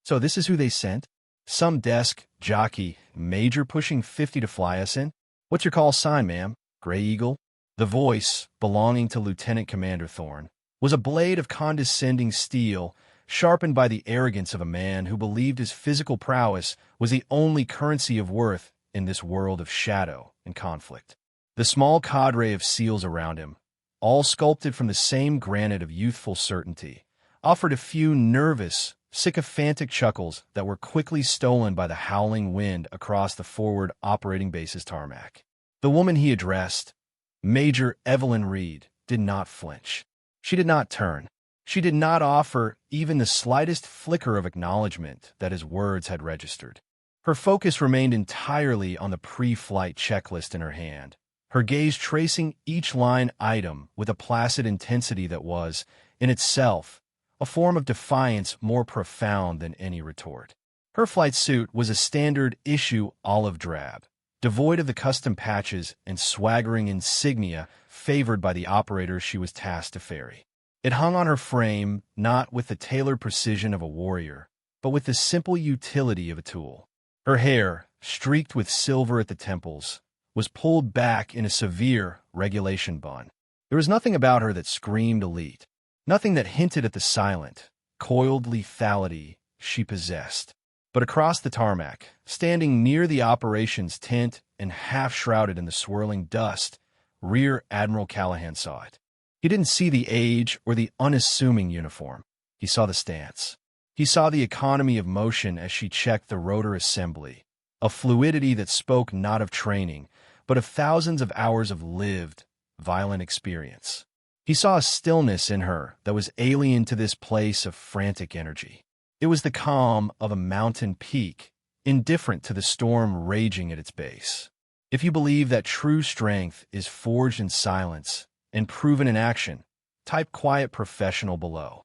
So this is who they sent? Some desk jockey, major pushing 50 to fly us in? What's your call sign, ma'am? Gray Eagle? The voice, belonging to Lieutenant Commander Thorne, was a blade of condescending steel, sharpened by the arrogance of a man who believed his physical prowess was the only currency of worth in this world of shadow and conflict. The small cadre of SEALs around him, all sculpted from the same granite of youthful certainty, offered a few nervous, sycophantic chuckles that were quickly stolen by the howling wind across the forward operating base's tarmac. The woman he addressed, Major Evelyn Reed, did not flinch. She did not turn. She did not offer even the slightest flicker of acknowledgement that his words had registered. Her focus remained entirely on the pre-flight checklist in her hand, her gaze tracing each line item with a placid intensity that was, in itself, a form of defiance more profound than any retort. Her flight suit was a standard-issue olive drab, devoid of the custom patches and swaggering insignia favored by the operators she was tasked to ferry. It hung on her frame not with the tailored precision of a warrior, but with the simple utility of a tool. Her hair, streaked with silver at the temples, was pulled back in a severe regulation bun. There was nothing about her that screamed elite, nothing that hinted at the silent, coiled lethality she possessed. But across the tarmac, standing near the operations tent and half-shrouded in the swirling dust, Rear Admiral Callahan saw it. He didn't see the age or the unassuming uniform. He saw the stance. He saw the economy of motion as she checked the rotor assembly, a fluidity that spoke not of training, but of thousands of hours of lived, violent experience. He saw a stillness in her that was alien to this place of frantic energy. It was the calm of a mountain peak, indifferent to the storm raging at its base. If you believe that true strength is forged in silence and proven in action, type quiet professional below.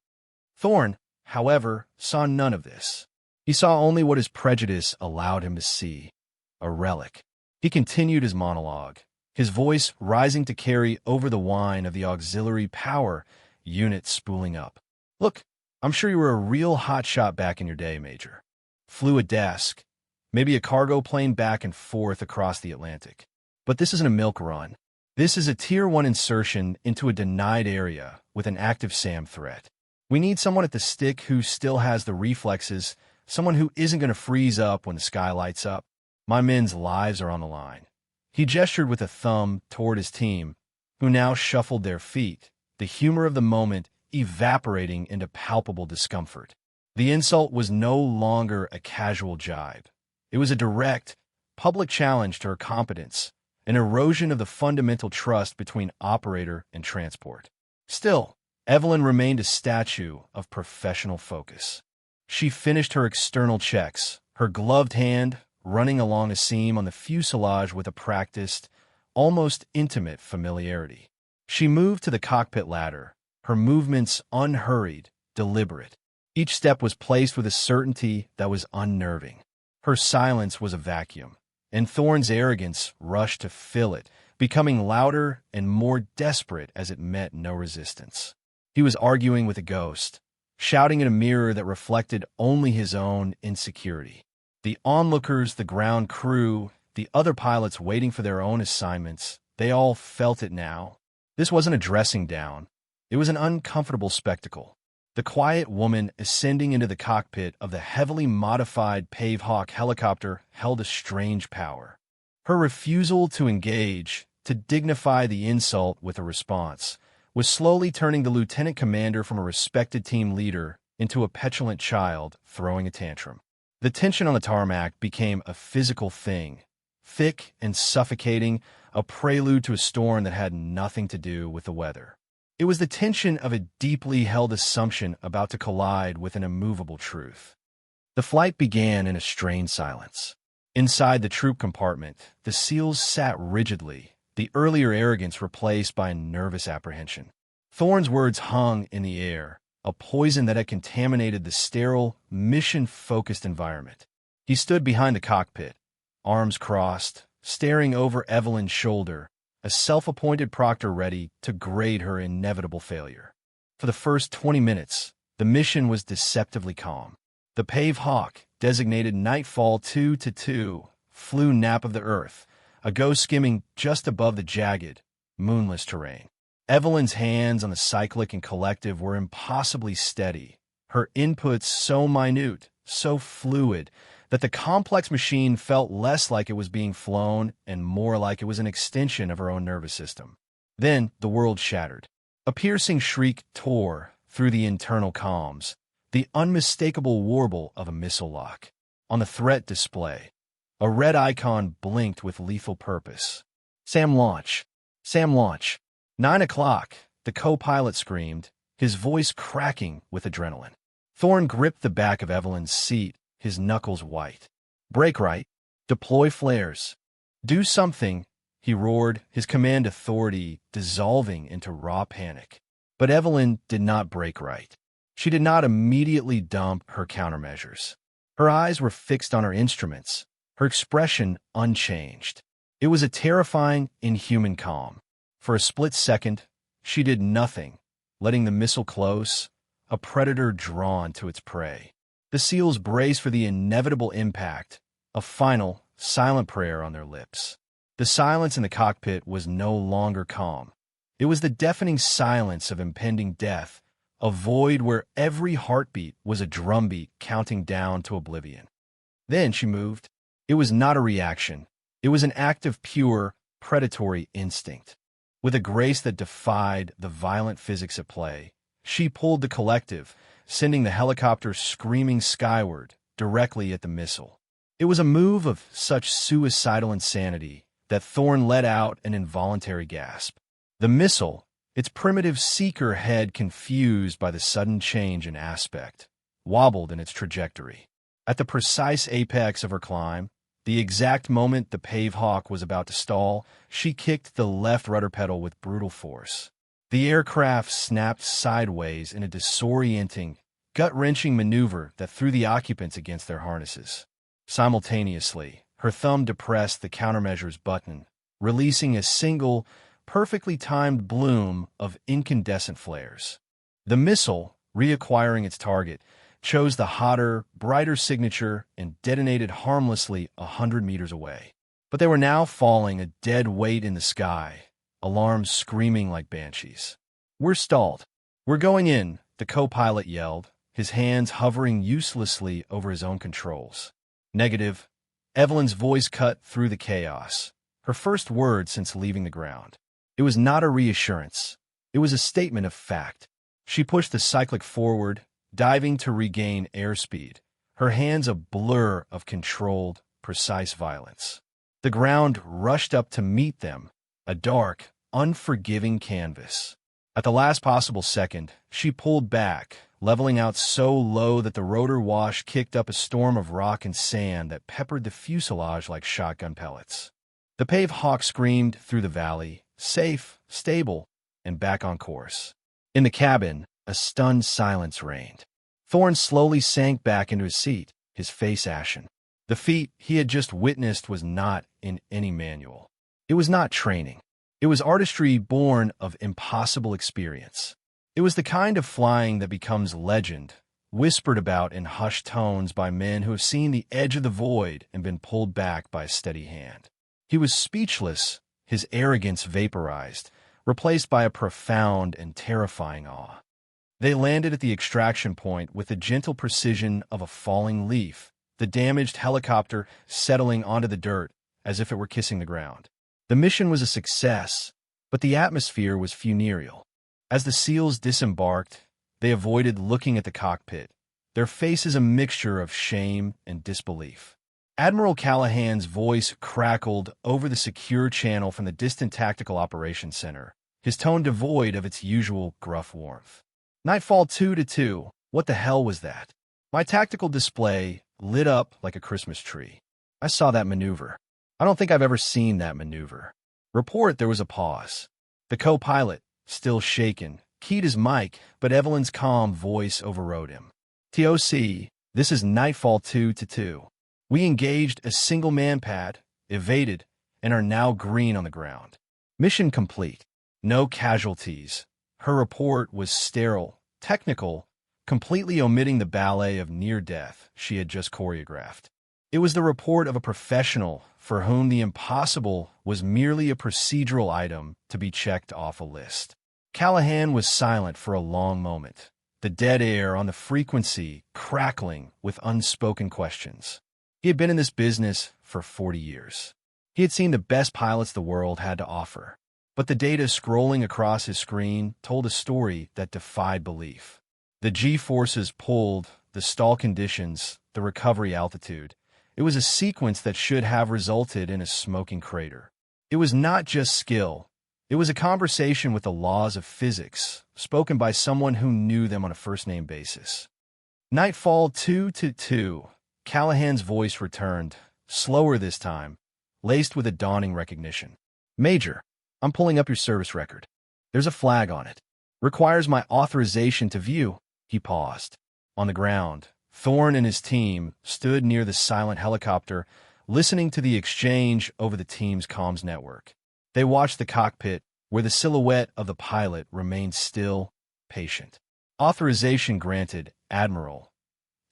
Thorne, however, saw none of this. He saw only what his prejudice allowed him to see, a relic. He continued his monologue, his voice rising to carry over the whine of the auxiliary power unit spooling up. Look, I'm sure you were a real hotshot back in your day, Major. Flew a desk, maybe a cargo plane back and forth across the Atlantic. But this isn't a milk run. This is a Tier 1 insertion into a denied area with an active SAM threat. We need someone at the stick who still has the reflexes, someone who isn't going to freeze up when the sky lights up. My men's lives are on the line. He gestured with a thumb toward his team, who now shuffled their feet, the humor of the moment evaporating into palpable discomfort. The insult was no longer a casual jibe. It was a direct, public challenge to her competence, an erosion of the fundamental trust between operator and transport. Still, Evelyn remained a statue of professional focus. She finished her external checks, her gloved hand running along a seam on the fuselage with a practiced, almost intimate familiarity. She moved to the cockpit ladder, her movements unhurried, deliberate. Each step was placed with a certainty that was unnerving. Her silence was a vacuum, and Thorne's arrogance rushed to fill it, becoming louder and more desperate as it met no resistance. He was arguing with a ghost, shouting in a mirror that reflected only his own insecurity. The onlookers, the ground crew, the other pilots waiting for their own assignments, they all felt it now. This wasn't a dressing down. It was an uncomfortable spectacle. The quiet woman ascending into the cockpit of the heavily modified Pavehawk helicopter held a strange power. Her refusal to engage, to dignify the insult with a response, was slowly turning the lieutenant commander from a respected team leader into a petulant child throwing a tantrum. The tension on the tarmac became a physical thing, thick and suffocating, a prelude to a storm that had nothing to do with the weather. It was the tension of a deeply held assumption about to collide with an immovable truth. The flight began in a strained silence. Inside the troop compartment, the SEALs sat rigidly, the earlier arrogance replaced by nervous apprehension. Thorne's words hung in the air, a poison that had contaminated the sterile, mission-focused environment. He stood behind the cockpit, arms crossed, staring over Evelyn's shoulder, a self-appointed proctor ready to grade her inevitable failure. For the first 20 minutes, the mission was deceptively calm. The Pave Hawk, designated Nightfall 2-2, flew nap of the Earth, a ghost skimming just above the jagged, moonless terrain. Evelyn's hands on the cyclic and collective were impossibly steady, her inputs so minute, so fluid, that the complex machine felt less like it was being flown and more like it was an extension of her own nervous system. Then the world shattered. A piercing shriek tore through the internal comms, the unmistakable warble of a missile lock. On the threat display, a red icon blinked with lethal purpose. "Sam launch! Sam launch!" 9 o'clock, the co-pilot screamed, his voice cracking with adrenaline. Thorne gripped the back of Evelyn's seat, his knuckles white. "Break right. Deploy flares. Do something," he roared, his command authority dissolving into raw panic. But Evelyn did not break right. She did not immediately dump her countermeasures. Her eyes were fixed on her instruments, her expression unchanged. It was a terrifying, inhuman calm. For a split second, she did nothing, letting the missile close, a predator drawn to its prey. The SEALs braced for the inevitable impact, a final, silent prayer on their lips. The silence in the cockpit was no longer calm. It was the deafening silence of impending death, a void where every heartbeat was a drumbeat counting down to oblivion. Then she moved. It was not a reaction. It was an act of pure, predatory instinct. With a grace that defied the violent physics at play, she pulled the collective, sending the helicopter screaming skyward, directly at the missile. It was a move of such suicidal insanity that Thorne let out an involuntary gasp. The missile, its primitive seeker head confused by the sudden change in aspect, wobbled in its trajectory. At the precise apex of her climb, the exact moment the Pave Hawk was about to stall, she kicked the left rudder pedal with brutal force. The aircraft snapped sideways in a disorienting, gut-wrenching maneuver that threw the occupants against their harnesses. Simultaneously, her thumb depressed the countermeasures button, releasing a single, perfectly timed bloom of incandescent flares. The missile, reacquiring its target, chose the hotter, brighter signature and detonated harmlessly 100 meters away. But they were now falling a dead weight in the sky, alarms screaming like banshees. "We're stalled. We're going in," the co-pilot yelled, his hands hovering uselessly over his own controls. "Negative." Evelyn's voice cut through the chaos, her first word since leaving the ground. It was not a reassurance. It was a statement of fact. She pushed the cyclic forward, diving to regain airspeed, her hands a blur of controlled, precise violence. The ground rushed up to meet them, a dark, unforgiving canvas. At the last possible second, she pulled back, leveling out so low that the rotor wash kicked up a storm of rock and sand that peppered the fuselage like shotgun pellets. The Pave Hawk screamed through the valley, safe, stable, and back on course. In the cabin, a stunned silence reigned. Thorne slowly sank back into his seat, his face ashen. The feat he had just witnessed was not in any manual. It was not training. It was artistry born of impossible experience. It was the kind of flying that becomes legend, whispered about in hushed tones by men who have seen the edge of the void and been pulled back by a steady hand. He was speechless, his arrogance vaporized, replaced by a profound and terrifying awe. They landed at the extraction point with the gentle precision of a falling leaf, the damaged helicopter settling onto the dirt as if it were kissing the ground. The mission was a success, but the atmosphere was funereal. As the SEALs disembarked, they avoided looking at the cockpit, their faces a mixture of shame and disbelief. Admiral Callahan's voice crackled over the secure channel from the distant Tactical Operations Center, his tone devoid of its usual gruff warmth. "Nightfall 2-2, what the hell was that?" My tactical display lit up like a Christmas tree. "I saw that maneuver. I don't think I've ever seen that maneuver." Report there was a pause. The co-pilot, still shaken, keyed his mic, but Evelyn's calm voice overrode him. "TOC, this is Nightfall 2-2. We engaged a single manpad, evaded, and are now green on the ground. Mission complete. No casualties." Her report was sterile, technical, completely omitting the ballet of near death she had just choreographed. It was the report of a professional for whom the impossible was merely a procedural item to be checked off a list. Callahan was silent for a long moment, the dead air on the frequency crackling with unspoken questions. He had been in this business for 40 years. He had seen the best pilots the world had to offer. But the data scrolling across his screen told a story that defied belief. The G-forces pulled, the stall conditions, the recovery altitude. It was a sequence that should have resulted in a smoking crater. It was not just skill. It was a conversation with the laws of physics, spoken by someone who knew them on a first-name basis. Nightfall 2-2. Callahan's voice returned, slower this time, laced with a dawning recognition. Major, I'm pulling up your service record. There's a flag on it. Requires my authorization to view. He paused. On the ground, Thorne and his team stood near the silent helicopter, listening to the exchange over the team's comms network. They watched the cockpit, where the silhouette of the pilot remained still, patient. Authorization granted, Admiral.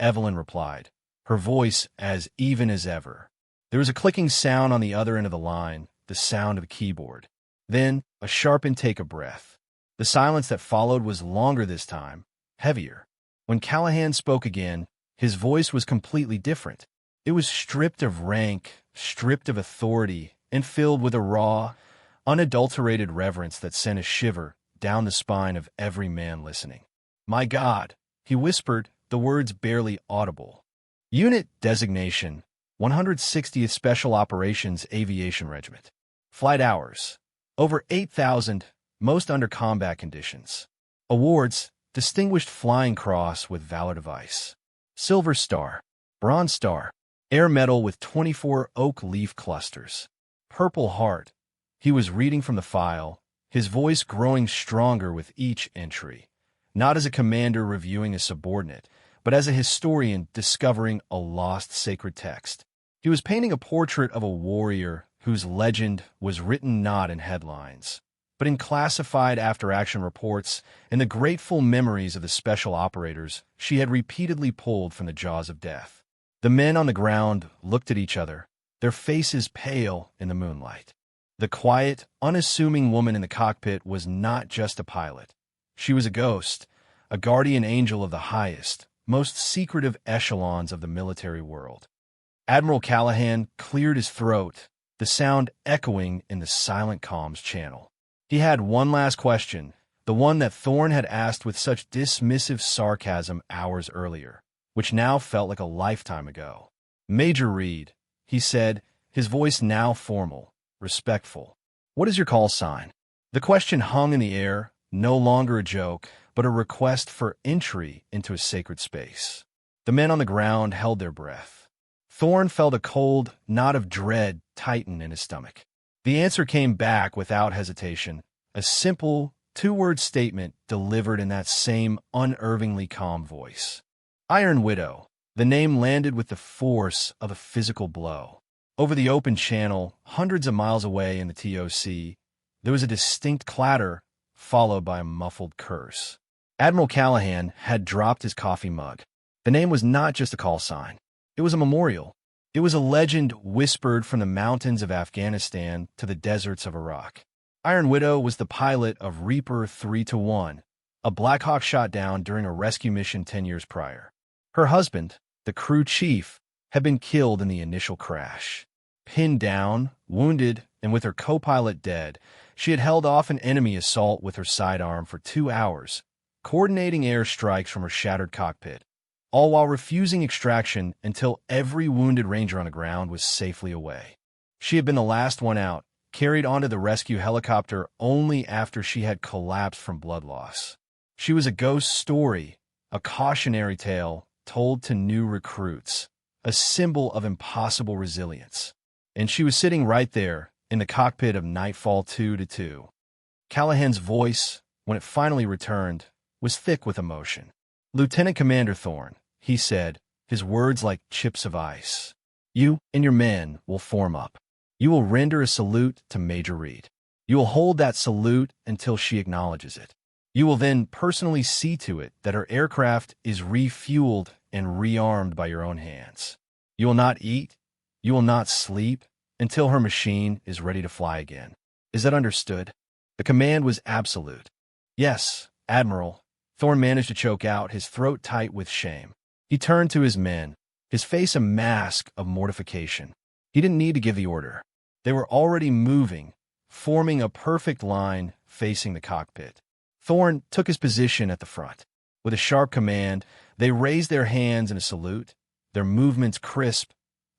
Evelyn replied, her voice as even as ever. There was a clicking sound on the other end of the line, the sound of a keyboard. Then, a sharp intake of breath. The silence that followed was longer this time, heavier. When Callahan spoke again, his voice was completely different. It was stripped of rank, stripped of authority, and filled with a raw, unadulterated reverence that sent a shiver down the spine of every man listening. My God, he whispered, the words barely audible. Unit designation, 160th Special Operations Aviation Regiment. Flight hours, over 8,000, most under combat conditions. Awards, Distinguished Flying Cross with Valor Device. Silver Star, Bronze Star, Air Medal with 24 oak leaf clusters. Purple Heart. He was reading from the file, his voice growing stronger with each entry. Not as a commander reviewing a subordinate, but as a historian discovering a lost sacred text. He was painting a portrait of a warrior whose legend was written not in headlines, but in classified after-action reports and the grateful memories of the special operators she had repeatedly pulled from the jaws of death. The men on the ground looked at each other, their faces pale in the moonlight. The quiet, unassuming woman in the cockpit was not just a pilot. She was a ghost, a guardian angel of the highest, most secretive echelons of the military world. Admiral Callahan cleared his throat, the sound echoing in the silent comms channel. He had one last question, the one that Thorne had asked with such dismissive sarcasm hours earlier, which now felt like a lifetime ago. Major Reed, he said, his voice now formal, respectful. What is your call sign? The question hung in the air, no longer a joke, but a request for entry into a sacred space. The men on the ground held their breath. Thorne felt a cold knot of dread tighten in his stomach. The answer came back without hesitation, a simple, two-word statement delivered in that same unervingly calm voice. Iron Widow. The name landed with the force of a physical blow. Over the open channel, hundreds of miles away in the TOC, there was a distinct clatter, followed by a muffled curse. Admiral Callahan had dropped his coffee mug. The name was not just a call sign. It was a memorial. It was a legend whispered from the mountains of Afghanistan to the deserts of Iraq. Iron Widow was the pilot of Reaper 3-1, a Black Hawk shot down during a rescue mission 10 years prior. Her husband, the crew chief, had been killed in the initial crash. Pinned down, wounded, and with her co-pilot dead, she had held off an enemy assault with her sidearm for 2 hours, coordinating air strikes from her shattered cockpit, all while refusing extraction until every wounded ranger on the ground was safely away. She had been the last one out, carried onto the rescue helicopter only after she had collapsed from blood loss. She was a ghost story, a cautionary tale told to new recruits, a symbol of impossible resilience. And she was sitting right there in the cockpit of Nightfall 2-2. Callahan's voice, when it finally returned, was thick with emotion. Lieutenant Commander Thorne, he said, his words like chips of ice. You and your men will form up. You will render a salute to Major Reed. You will hold that salute until she acknowledges it. You will then personally see to it that her aircraft is refueled and rearmed by your own hands. You will not eat, you will not sleep until her machine is ready to fly again. Is that understood? The command was absolute. Yes, Admiral. Thorn managed to choke out, his throat tight with shame. He turned to his men, his face a mask of mortification. He didn't need to give the order. They were already moving, forming a perfect line facing the cockpit. Thorn took his position at the front. With a sharp command, they raised their hands in a salute, their movements crisp,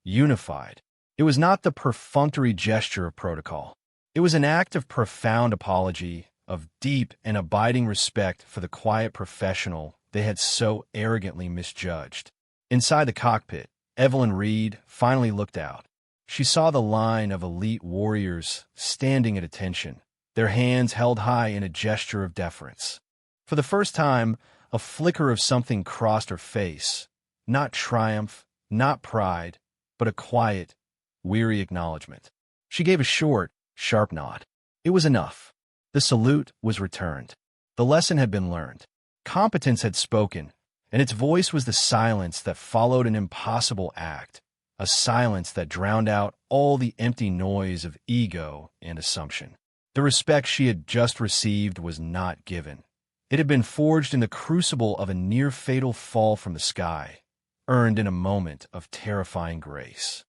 unified. It was not the perfunctory gesture of protocol. It was an act of profound apology, of deep and abiding respect for the quiet professional they had so arrogantly misjudged. Inside the cockpit, Evelyn Reed finally looked out. She saw the line of elite warriors standing at attention, their hands held high in a gesture of deference. For the first time, a flicker of something crossed her face. Not triumph, not pride, but a quiet, weary acknowledgement. She gave a short, sharp nod. It was enough. The salute was returned. The lesson had been learned. Competence had spoken, and its voice was the silence that followed an impossible act, a silence that drowned out all the empty noise of ego and assumption. The respect she had just received was not given. It had been forged in the crucible of a near-fatal fall from the sky, earned in a moment of terrifying grace.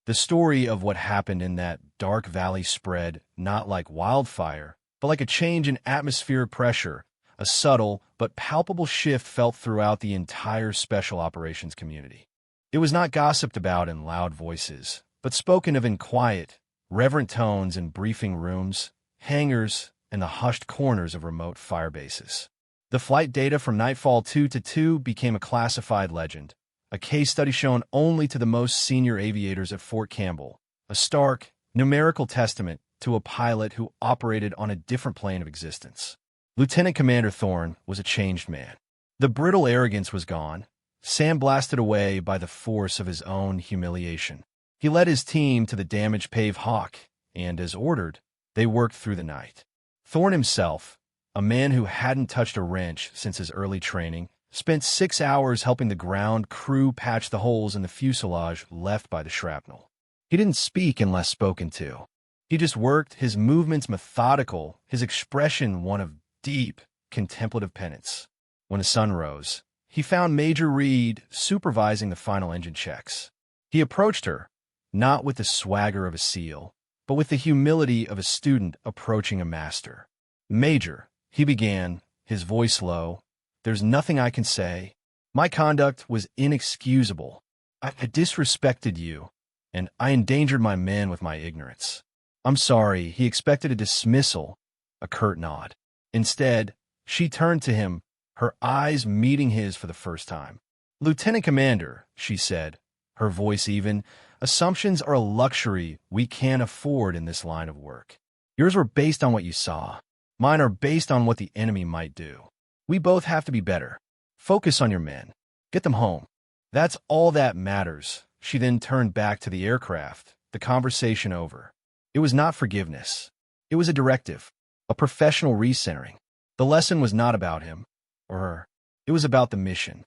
The story of what happened in that dark valley spread not like wildfire, but like a change in atmospheric pressure, a subtle but palpable shift felt throughout the entire special operations community. It was not gossiped about in loud voices, but spoken of in quiet, reverent tones in briefing rooms, hangars, and the hushed corners of remote fire bases. The flight data from Nightfall 2-2 became a classified legend, a case study shown only to the most senior aviators at Fort Campbell, a stark, numerical testament to a pilot who operated on a different plane of existence. Lieutenant Commander Thorn was a changed man. The brittle arrogance was gone, sandblasted away by the force of his own humiliation. He led his team to the damaged Pave Hawk, and as ordered, they worked through the night. Thorn himself, a man who hadn't touched a wrench since his early training, spent 6 hours helping the ground crew patch the holes in the fuselage left by the shrapnel. He didn't speak unless spoken to. He just worked, his movements methodical, his expression one of deep, contemplative penance. When the sun rose, he found Major Reed supervising the final engine checks. He approached her, not with the swagger of a SEAL, but with the humility of a student approaching a master. "Major," he began, his voice low, "there's nothing I can say. My conduct was inexcusable. I disrespected you, and I endangered my men with my ignorance. I'm sorry." He expected a dismissal, a curt nod. Instead, she turned to him, her eyes meeting his for the first time. "Lieutenant Commander," she said, her voice even, "assumptions are a luxury we can't afford in this line of work. Yours were based on what you saw. Mine are based on what the enemy might do. We both have to be better. Focus on your men. Get them home. That's all that matters." She then turned back to the aircraft, the conversation over. It was not forgiveness. It was a directive, a professional recentering. The lesson was not about him or her. It was about the mission.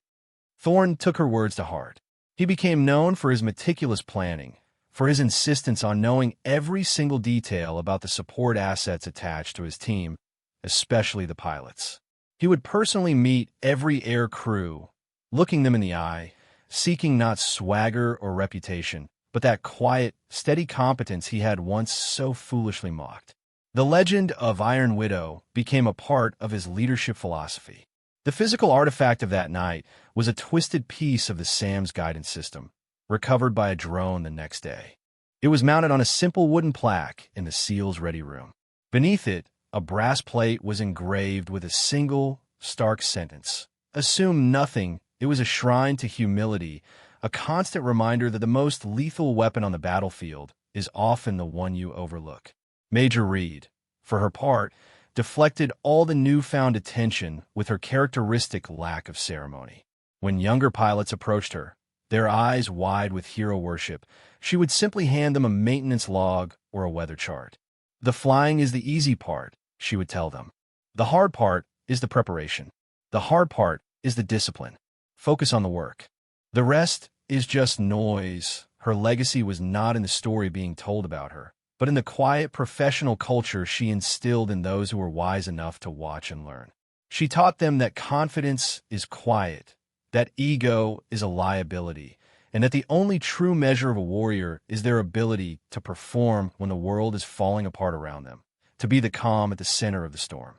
Thorn took her words to heart. He became known for his meticulous planning, for his insistence on knowing every single detail about the support assets attached to his team, especially the pilots. He would personally meet every air crew, looking them in the eye, seeking not swagger or reputation, but that quiet, steady competence he had once so foolishly mocked. The legend of Iron Widow became a part of his leadership philosophy. The physical artifact of that night was a twisted piece of the SAM's guidance system, recovered by a drone the next day. It was mounted on a simple wooden plaque in the SEAL's ready room. Beneath it, a brass plate was engraved with a single, stark sentence. "Assume nothing." It was a shrine to humility, a constant reminder that the most lethal weapon on the battlefield is often the one you overlook. Major Reed, for her part, deflected all the newfound attention with her characteristic lack of ceremony. When younger pilots approached her, their eyes wide with hero worship, she would simply hand them a maintenance log or a weather chart. "The flying is the easy part," she would tell them. "The hard part is the preparation. The hard part is the discipline. Focus on the work. The rest is just noise. Her legacy was not in the story being told about her, but in the quiet professional culture she instilled in those who were wise enough to watch and learn. She taught them that confidence is quiet, that ego is a liability, and that the only true measure of a warrior is their ability to perform when the world is falling apart around them, to be the calm at the center of the storm.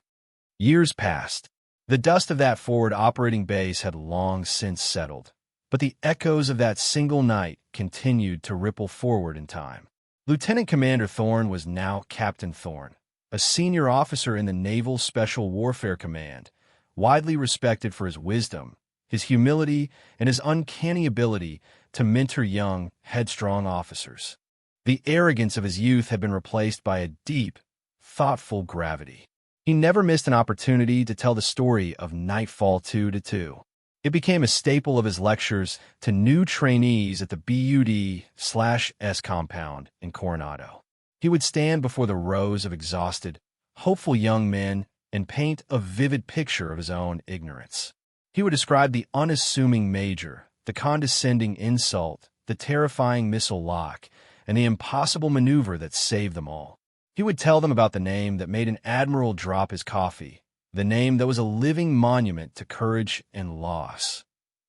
Years passed. The dust of that forward operating base had long since settled, but the echoes of that single night continued to ripple forward in time. Lieutenant Commander Thorne was now Captain Thorne, a senior officer in the Naval Special Warfare Command, widely respected for his wisdom, his humility, and his uncanny ability to mentor young, headstrong officers. The arrogance of his youth had been replaced by a deep, thoughtful gravity. He never missed an opportunity to tell the story of Nightfall 2-2. It became a staple of his lectures to new trainees at the BUD/S compound in Coronado. He would stand before the rows of exhausted, hopeful young men and paint a vivid picture of his own ignorance. He would describe the unassuming major, the condescending insult, the terrifying missile lock, and the impossible maneuver that saved them all. He would tell them about the name that made an admiral drop his coffee, the name that was a living monument to courage and loss.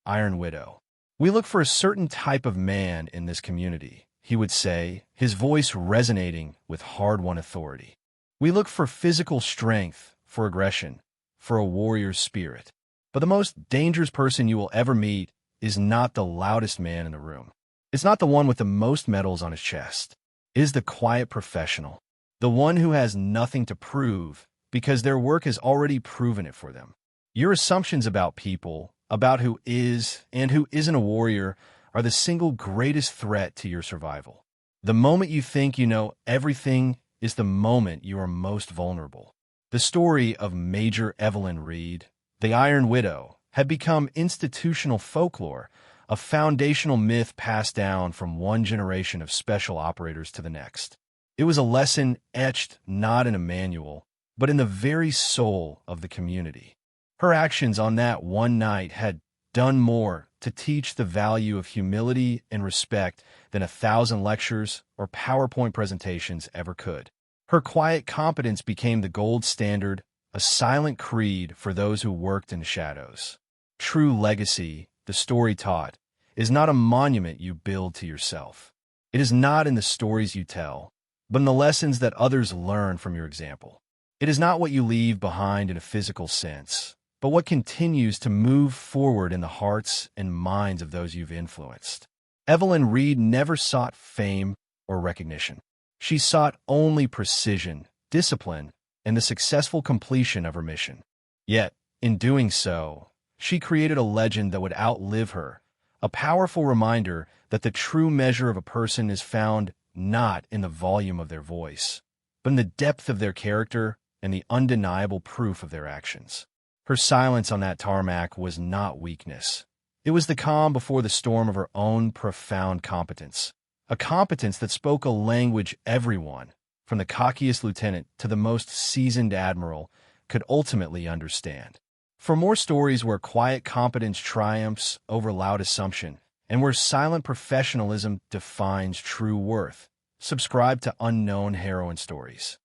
Iron Widow. We look for a certain type of man in this community, he would say, his voice resonating with hard-won authority. We look for physical strength, for aggression, for a warrior's spirit. But the most dangerous person you will ever meet is not the loudest man in the room. It's not the one with the most medals on his chest. It is the quiet professional, the one who has nothing to prove because their work has already proven it for them. Your assumptions about people, about who is and who isn't a warrior, are the single greatest threat to your survival. The moment you think you know everything is the moment you are most vulnerable. The story of Major Evelyn Reed, the Iron Widow, had become institutional folklore, a foundational myth passed down from one generation of special operators to the next. It was a lesson etched not in a manual, but in the very soul of the community. Her actions on that one night had done more to teach the value of humility and respect than 1,000 lectures or PowerPoint presentations ever could. Her quiet competence became the gold standard, a silent creed for those who worked in the shadows. True legacy, the story taught, is not a monument you build to yourself. It is not in the stories you tell, but in the lessons that others learn from your example. It is not what you leave behind in a physical sense, but what continues to move forward in the hearts and minds of those you've influenced. Evelyn Reed never sought fame or recognition. She sought only precision, discipline, and the successful completion of her mission. Yet, in doing so, she created a legend that would outlive her, a powerful reminder that the true measure of a person is found not in the volume of their voice, but in the depth of their character and the undeniable proof of their actions. Her silence on that tarmac was not weakness. It was the calm before the storm of her own profound competence, a competence that spoke a language everyone, from the cockiest lieutenant to the most seasoned admiral, could ultimately understand. For more stories where quiet competence triumphs over loud assumption, and where silent professionalism defines true worth, subscribe to Unknown Heroine Stories.